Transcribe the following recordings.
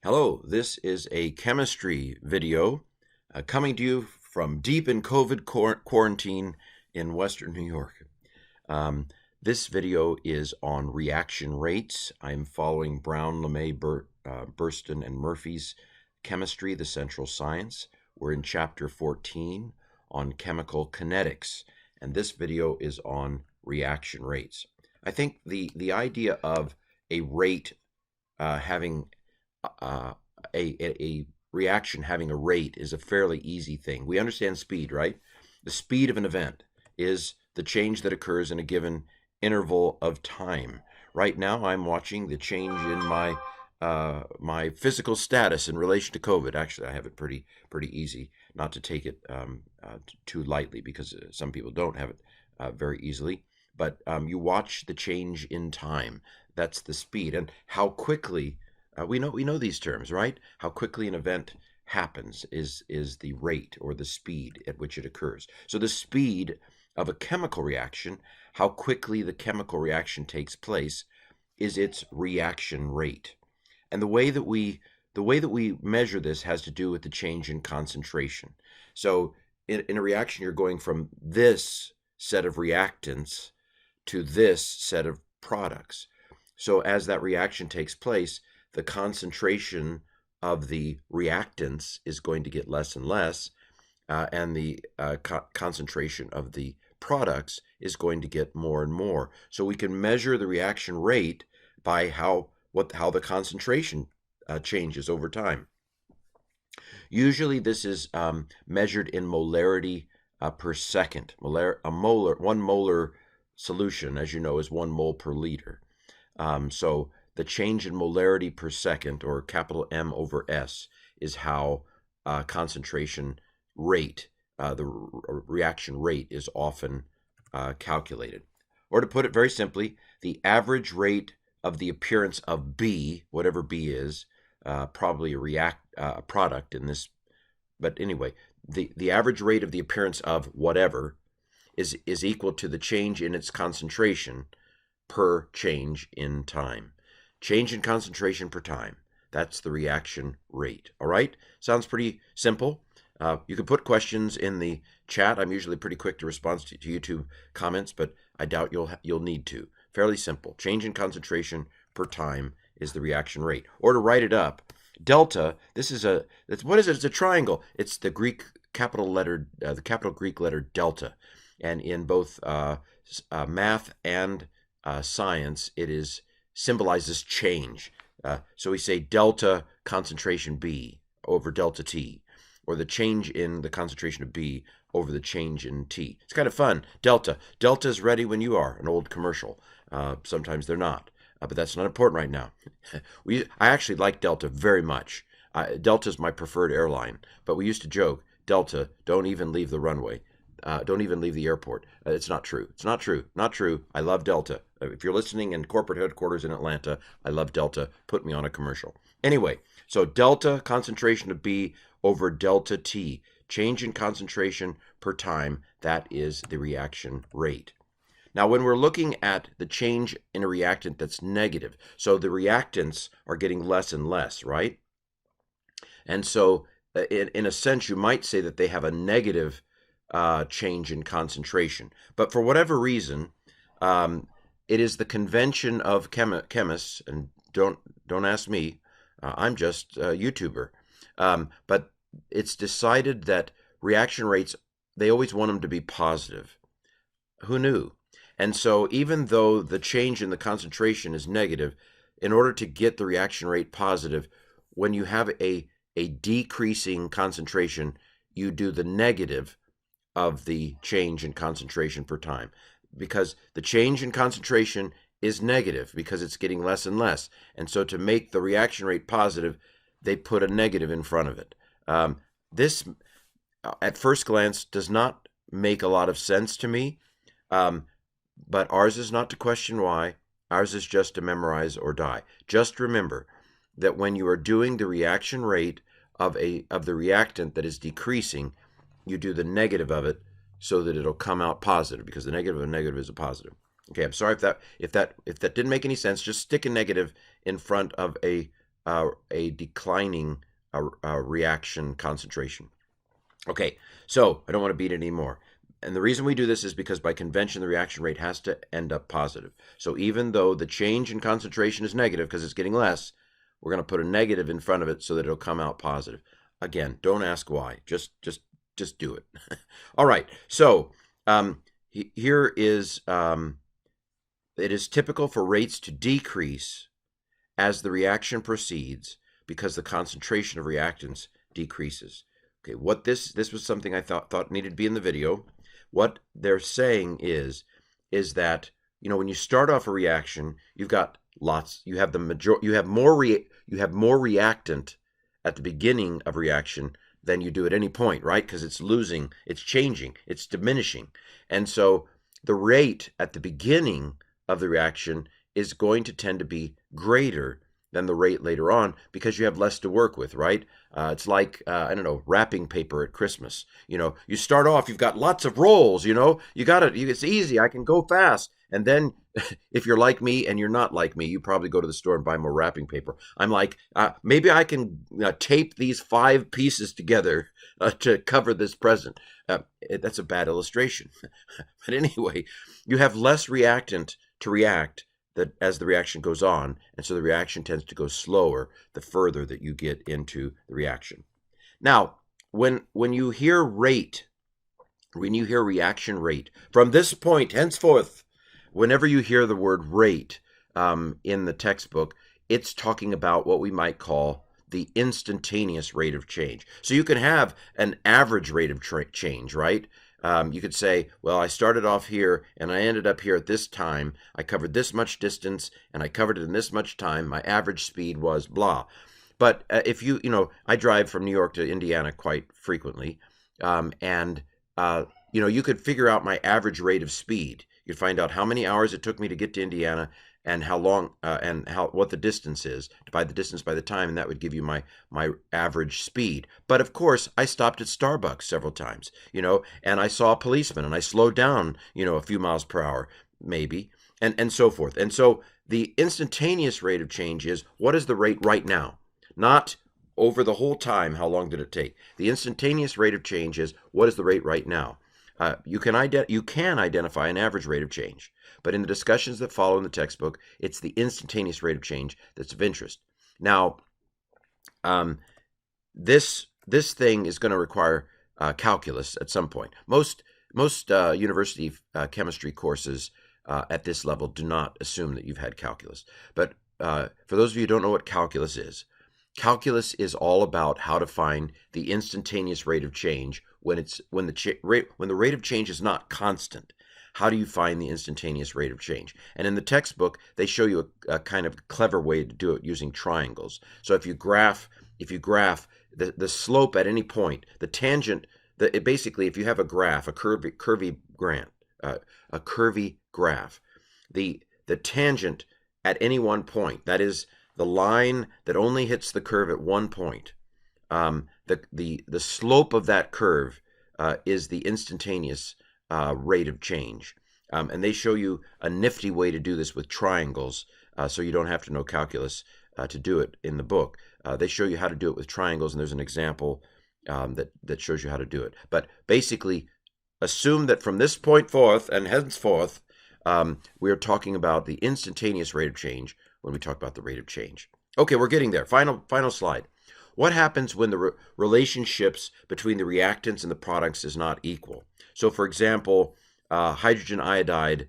Hello, this is a chemistry video coming to you from deep in COVID quarantine in Western New York. This video is on reaction rates. I'm following Brown, LeMay, Burston, and Murphy's Chemistry, the Central Science. We're in Chapter 14 on chemical kinetics, and this video is on reaction rates. I think the idea of a rate having a reaction having a rate is a fairly easy thing. We understand speed, right? The speed of an event is the change that occurs in a given interval of time. Right now, I'm watching the change in my physical status in relation to COVID. Actually, I have it pretty easy, not to take it too lightly, because some people don't have it very easily. But you watch the change in time. That's the speed, and how quickly. We know these terms, right? How quickly an event happens is the rate or the speed at which it occurs. So the speed of a chemical reaction, how quickly the chemical reaction takes place, is its reaction rate. And the way that we measure this has to do with the change in concentration. So in a reaction, you're going from this set of reactants to this set of products. So as that reaction takes place, the concentration of the reactants is going to get less and less, and the concentration of the products is going to get more and more. So we can measure the reaction rate by how the concentration changes over time. Usually this is measured in molarity per second. One molar solution, as you know, is 1 mole per liter. So the change in molarity per second, or capital M over S, is how concentration rate, the reaction rate, is often calculated. Or to put it very simply, the average rate of the appearance of B, whatever B is, probably a product in this, but anyway, the average rate of the appearance of whatever is equal to the change in its concentration per change in time. Change in concentration per time. That's the reaction rate. All right? Sounds pretty simple. You can put questions in the chat. I'm usually pretty quick to respond to YouTube comments, but I doubt you'll need to. Fairly simple. Change in concentration per time is the reaction rate. Or to write it up, delta. What is it? It's a triangle. It's the the capital Greek letter delta, and in both math and science, it is symbolizes change. So we say delta concentration B over delta T, or the change in the concentration of B over the change in T. It's kind of fun. Delta. Delta is ready when you are, an old commercial. Sometimes they're not, but that's not important right now. I actually like Delta very much. Delta is my preferred airline, but we used to joke, Delta, don't even leave the runway. Don't even leave the airport. It's not true. It's not true. Not true. I love Delta. If you're listening in corporate headquarters in Atlanta, I love Delta. Put me on a commercial. Anyway, so delta concentration of B over delta T, change in concentration per time, that is the reaction rate. Now, when we're looking at the change in a reactant that's negative, so the reactants are getting less and less, right? And so in a sense, you might say that they have a negative change in concentration. But for whatever reason, it is the convention of chemists, and don't ask me, I'm just a YouTuber, but it's decided that reaction rates, they always want them to be positive. Who knew? And so even though the change in the concentration is negative, in order to get the reaction rate positive, when you have a decreasing concentration, you do the negative of the change in concentration per time, because the change in concentration is negative because it's getting less and less. And so to make the reaction rate positive, they put a negative in front of it. This, at first glance, does not make a lot of sense to me, but ours is not to question why. Ours is just to memorize or die. Just remember that when you are doing the reaction rate of the reactant that is decreasing, you do the negative of it so that it'll come out positive, because the negative of a negative is a positive. Okay, I'm sorry if that didn't make any sense. Just stick a negative in front of a a declining reaction concentration. Okay, so I don't want to beat it anymore. And the reason we do this is because by convention, the reaction rate has to end up positive. So even though the change in concentration is negative because it's getting less, we're going to put a negative in front of it so that it'll come out positive. Again, don't ask why. Just do it. All right. So here is it is typical for rates to decrease as the reaction proceeds because the concentration of reactants decreases. Okay, what this was something I thought needed to be in the video. What they're saying is that, you know, when you start off a reaction, you've got lots, you have more reactant at the beginning of reaction than you do at any point, right? Because it's losing, it's changing, it's diminishing. And so the rate at the beginning of the reaction is going to tend to be greater than the rate later on because you have less to work with, right? It's like, I don't know, wrapping paper at Christmas. You know, you start off, you've got lots of rolls, you know, it's easy, I can go fast. And then if you're like me and you're not like me, you probably go to the store and buy more wrapping paper. I'm like, maybe I can tape these 5 pieces together to cover this present. That's a bad illustration. But anyway, you have less reactant to react as the reaction goes on, and so the reaction tends to go slower the further that you get into the reaction. Now, when you hear rate, when you hear reaction rate, from this point henceforth, whenever you hear the word rate in the textbook, it's talking about what we might call the instantaneous rate of change. So you can have an average rate of change, right? You could say, well, I started off here and I ended up here at this time. I covered this much distance and I covered it in this much time. My average speed was blah. But if you know, I drive from New York to Indiana quite frequently. And you could figure out my average rate of speed. You'd find out how many hours it took me to get to Indiana and how long and what the distance is, divide the distance by the time, and that would give you my average speed. But of course, I stopped at Starbucks several times, you know, and I saw a policeman and I slowed down, you know, a few miles per hour, maybe, and so forth. And so the instantaneous rate of change is, what is the rate right now? Not over the whole time, how long did it take? The instantaneous rate of change is, what is the rate right now? You can identify an average rate of change, but in the discussions that follow in the textbook, it's the instantaneous rate of change that's of interest. Now, this thing is going to require calculus at some point. Most university chemistry courses at this level do not assume that you've had calculus. But for those of you who don't know what calculus is all about how to find the instantaneous rate of change when the rate of change is not constant. How do you find the instantaneous rate of change? And in the textbook, they show you a kind of clever way to do it using triangles. So if you graph the slope at any point, the tangent, basically, if you have a graph, a curvy graph, the tangent at any one point, that is the line that only hits the curve at one point, the slope of that curve is the instantaneous rate of change. And they show you a nifty way to do this with triangles, so you don't have to know calculus to do it in the book. They show you how to do it with triangles, and there's an example that shows you how to do it. But basically, assume that from this point forth and henceforth, we're talking about the instantaneous rate of change when we talk about the rate of change. Okay, we're getting there. Final slide. What happens when the relationships between the reactants and the products is not equal? So, for example, hydrogen iodide,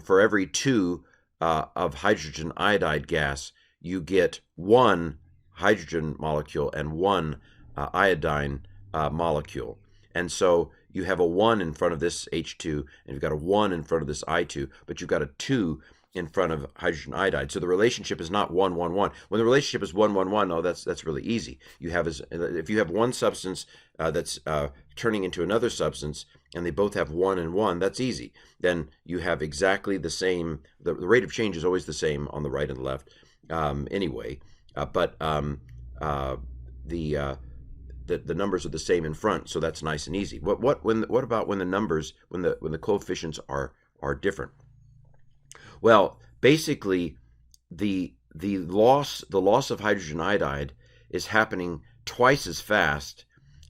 for every 2 of hydrogen iodide gas, you get 1 hydrogen molecule and 1 iodine molecule. And so you have a 1 in front of this H2, and you've got a 1 in front of this I2, but you've got a 2 in front of hydrogen iodide. So the relationship is not 1, 1, 1. When the relationship is 1, 1, 1, oh, that's really easy. If you have one substance that's turning into another substance, and they both have 1 and 1, that's easy. Then you have exactly the same, the rate of change is always the same on the right and the left anyway, but the numbers are the same in front, so that's nice and easy. What about when the numbers, when the coefficients are different? Well, basically, the the loss of hydrogen iodide is happening twice as fast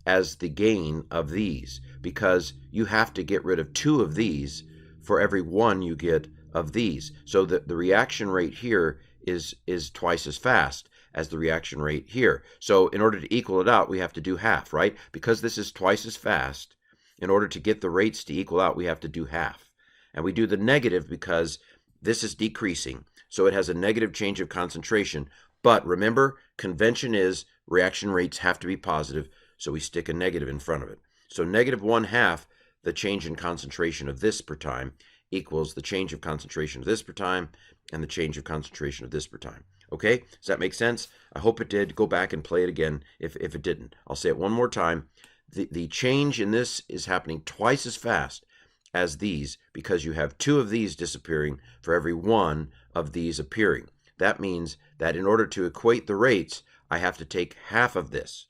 as the gain of these, because you have to get rid of 2 of these for every 1 you get of these. So that the reaction rate here is twice as fast as the reaction rate here. So in order to equal it out, we have to do half, right? Because this is twice as fast, in order to get the rates to equal out, we have to do half. And we do the negative because this is decreasing, so it has a negative change of concentration. But remember, convention is reaction rates have to be positive, so we stick a negative in front of it. So negative 1/2 the change in concentration of this per time equals the change of concentration of this per time and the change of concentration of this per time. Okay, does that make sense? I hope it did. Go back and play it again if it didn't. I'll say it one more time. The change in this is happening twice as fast as these, because you have 2 of these disappearing for every 1 of these appearing. That means that in order to equate the rates, I have to take half of this,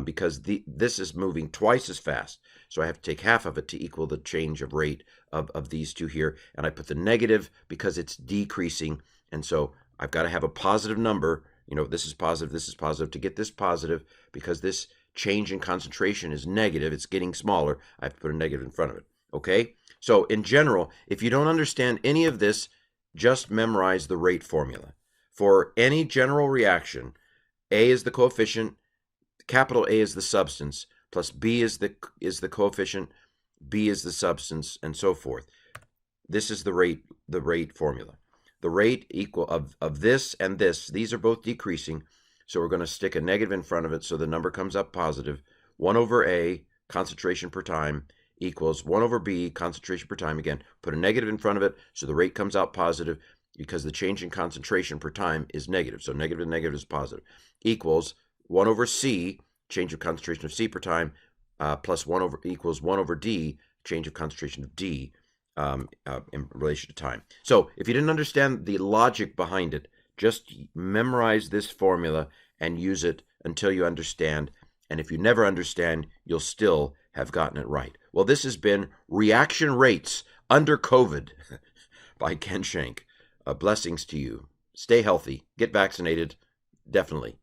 because this is moving twice as fast. So I have to take half of it to equal the change of rate of these 2 here. And I put the negative because it's decreasing. And so I've got to have a positive number. This is positive to get this positive, because this change in concentration is negative. It's getting smaller. I have to put a negative in front of it. Okay? So in general, if you don't understand any of this, just memorize the rate formula. For any general reaction, A is the coefficient, capital A is the substance, plus B is the coefficient, B is the substance, and so forth. This is the rate formula. The rate equal of this and this, these are both decreasing, so we're going to stick a negative in front of it so the number comes up positive. 1 over A, concentration per time, equals 1 over B, concentration per time. Again, put a negative in front of it so the rate comes out positive, because the change in concentration per time is negative. So negative and negative is positive. Equals 1 over C, change of concentration of C per time, plus 1 over equals 1 over D, change of concentration of D in relation to time. So if you didn't understand the logic behind it, just memorize this formula and use it until you understand. And if you never understand, you'll still have gotten it right. Well, this has been Reaction Rates Under COVID by Ken Schenk. Blessings to you. Stay healthy. Get vaccinated. Definitely.